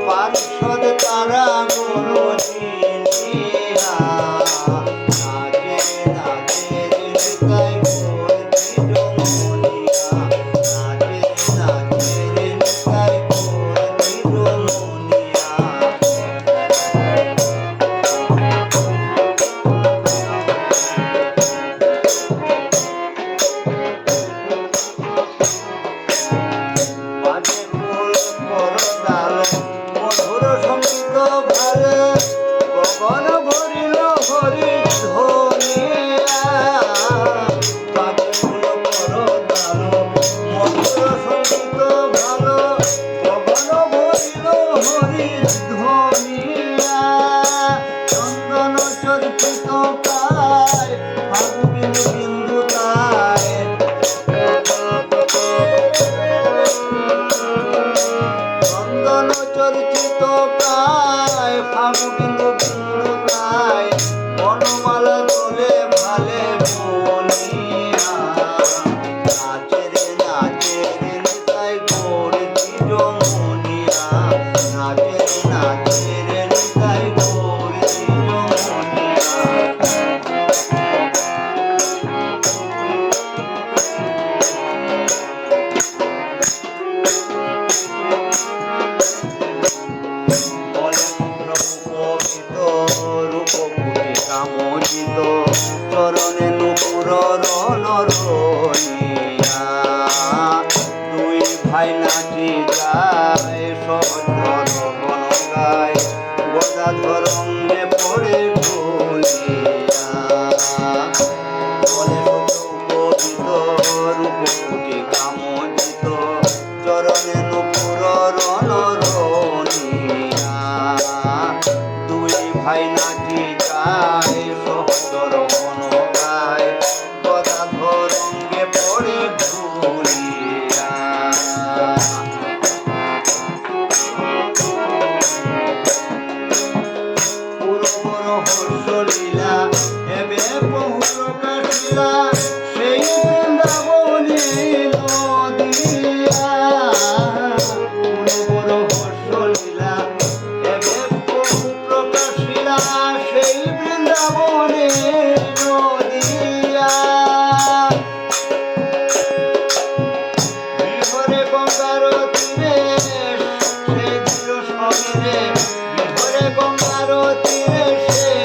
পার্শ্বদ তারা গুলো চিনিয়া নাচে নাচে নিতাই গৌর মনিয়া নাচে নাচে নিতাই গৌর মনিয়া বাজে ফুল করদাল মধুর সঙ্গীত ভারে গগন ভরিল হরি ধ্বনিয়া বাজে ফুল করদাল মধুর সঙ্গীত ভালো গগন ভরিল হরি ধ্বনিয়া চন্দন চর্চিত কায় ফাগু বিন্দু বিন্দু তায় চন্দন চর্চিত কায় ফাগু বিন্দু বিন্দু তাই বনমালা দোলে ভালে বনিয়া নাচে রে নিতাই গৌর মনিয়া নাচে রে নিতাই গৌর মনিয়া রূপপুটি কামজিত চরণে নুপুর রণরণিয়া দুই ভাই নাচি যায় সহচর বন গায় গদাধর অঙ্গে পড়ে ঢুলিয়া বলে রূপপুটি কামজিত চরণে নুপুর রণরণিয়া ভাই নাচি যায় সহচর বন গায় গদাধর অঙ্গে পড়ে ঢুলিয়া পুরবর হর্ষলীলা এবে বহু প্রকাশিলা সেই বৃন্দাবনে নদিয়া পুরবর হর্ষলীলা এবে বহু প্রকাশিলা সেই বৃন্দাবনে নদিয়া বিহরে গঙ্গার তীরে সেই দৃঢ় সমীরে বিহরে গঙ্গার তীরে সেই